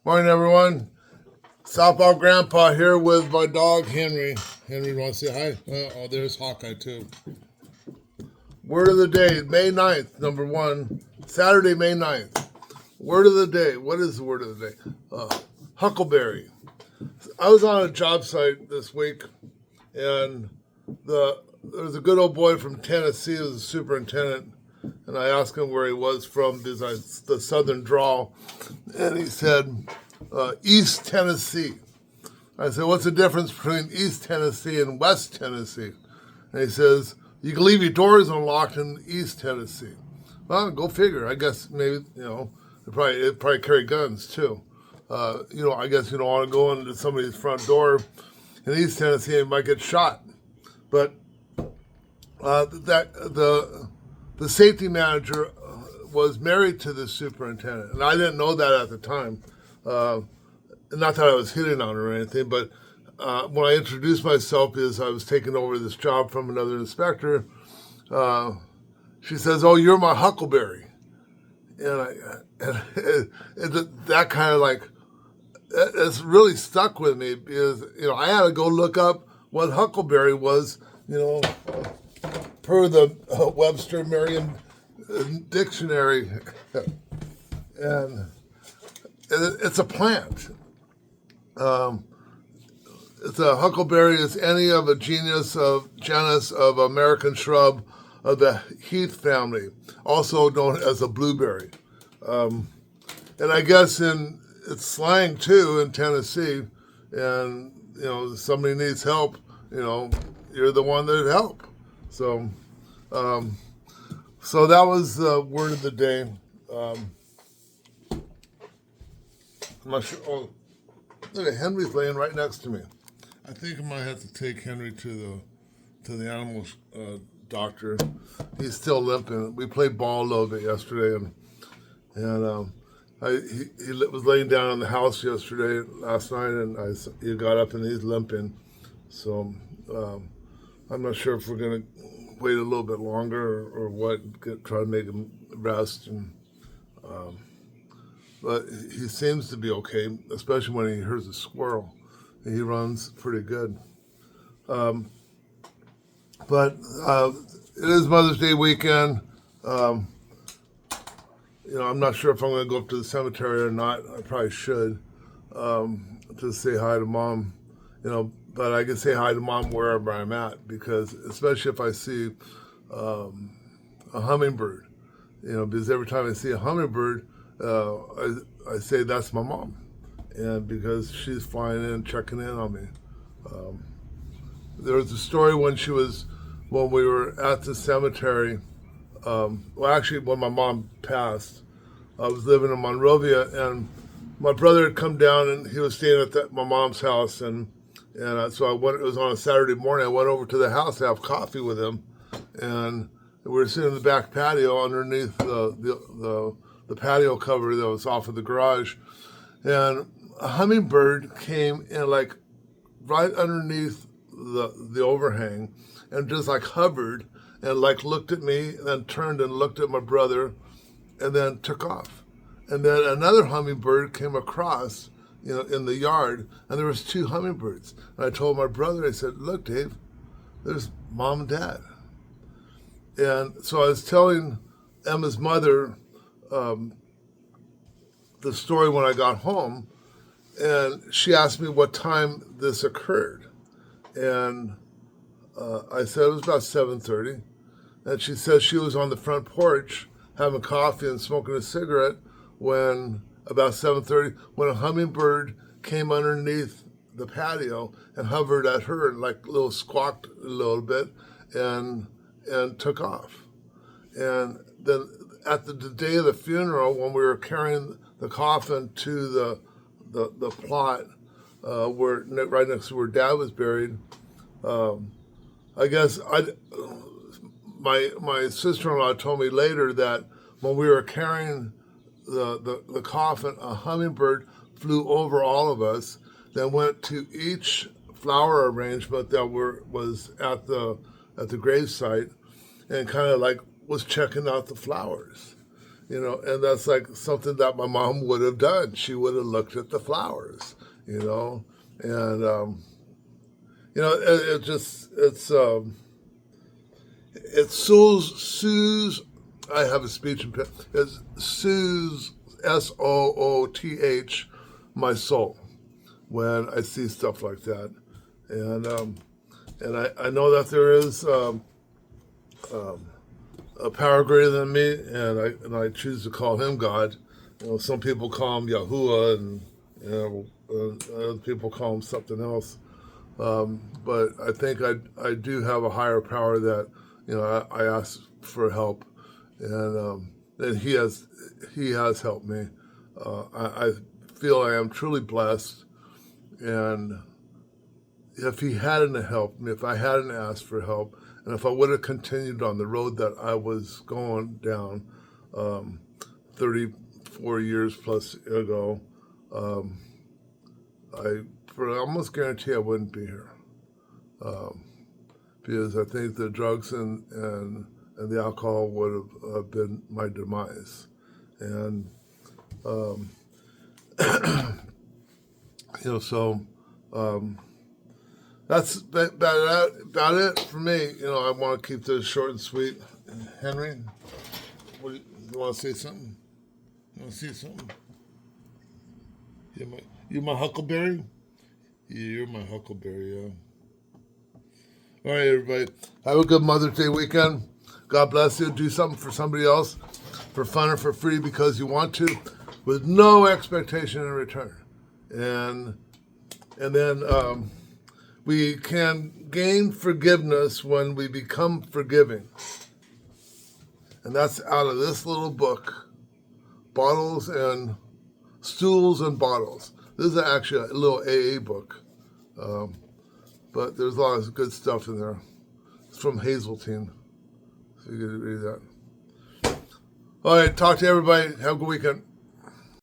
Morning, everyone. Southpaw Grandpa here with my dog, Henry. Henry, want to say hi? Oh, there's Hawkeye, too. Word of the day, May 9th, number one. Saturday, May 9th. Word of the day. What is the word of the day? Huckleberry. I was on a job site this week, and there was a good old boy from Tennessee who was a superintendent, and I asked him where he was from because the southern drawl, and he said, East Tennessee. I said, what's the difference between East Tennessee and West Tennessee? And he says, you can leave your doors unlocked in East Tennessee. Well, go figure. I guess maybe, they probably carry guns too. I guess you don't want to go into somebody's front door in East Tennessee and might get shot. But the safety manager was married to the superintendent, and I didn't know that at the time. Not that I was hitting on her or anything, but when I introduced myself as I was taking over this job from another inspector, she says, "Oh, you're my Huckleberry," and that kind of like it's really stuck with me because I had to go look up what Huckleberry was, per the Webster Merriam Dictionary, and it's a plant. It's a huckleberry is any of a genus of American shrub of the heath family, also known as a blueberry. And I guess it's slang too in Tennessee. And if somebody needs help, you're the one that help. So, so that was the word of the day. I'm not sure. Oh, look at Henry's laying right next to me. I think I might have to take Henry to the animal doctor. He's still limping. We played ball a little bit yesterday, and he was laying down in the house last night, and he got up and he's limping. So I'm not sure if we're gonna wait a little bit longer or what. Try to make him rest, but he seems to be okay, especially when he hears a squirrel. He runs pretty good. But it is Mother's Day weekend. I'm not sure if I'm going to go up to the cemetery or not. I probably should, to say hi to Mom. But I can say hi to Mom wherever I'm at, because especially if I see a hummingbird, because every time I see a hummingbird, I say that's my mom, and because she's flying in, checking in on me. There was a story when we were at the cemetery. Actually, when my mom passed, I was living in Monrovia, and my brother had come down, and he was staying at my mom's house, and so I went. It was on a Saturday morning. I went over to the house to have coffee with him, and we were sitting in the back patio underneath the patio cover that was off of the garage, and a hummingbird came and like right underneath the overhang and just like hovered and like looked at me and then turned and looked at my brother and then took off. And then another hummingbird came across, in the yard, and there was two hummingbirds. And I told my brother, I said, "Look, Dave, there's Mom and Dad." And so I was telling Emma's mother the story when I got home, and she asked me what time this occurred, and I said it was about 7:30, and she said she was on the front porch having coffee and smoking a cigarette when about 7:30 when a hummingbird came underneath the patio and hovered at her and like squawked a little bit and took off. And then at the day of the funeral, when we were carrying the coffin to the plot where right next to where Dad was buried, I guess my sister-in-law told me later that when we were carrying the coffin, a hummingbird flew over all of us, then went to each flower arrangement that was at the gravesite, and kind of like was checking out the flowers. And that's like something that my mom would have done. She would have looked at the flowers, and it just it soothes. I have a speech impediment. It soothes SOOTH my soul when I see stuff like that, and I know that there is a power greater than me, and I choose to call him God. Some people call him Yahuwah, and other people call him something else. But I think I do have a higher power that I ask for help, and he has helped me. I feel I am truly blessed, and if he hadn't helped me, if I hadn't asked for help, and if I would have continued on the road that I was going down 34 years plus ago, I almost guarantee I wouldn't be here. Because I think the drugs and the alcohol would have been my demise. And, so that's about it for me. I want to keep this short and sweet. Henry, you want to say something? You want to say something? You my huckleberry? Yeah, you're my huckleberry, yeah. All right, everybody. Have a good Mother's Day weekend. God bless you. Do something for somebody else for fun or for free because you want to, with no expectation in return. And then we can gain forgiveness when we become forgiving. And that's out of this little book, Bottles and Stools and Bottles. This is actually a little AA book. But there's a lot of good stuff in there. It's from Hazeltine. So you can read that. All right, talk to everybody. Have a good weekend.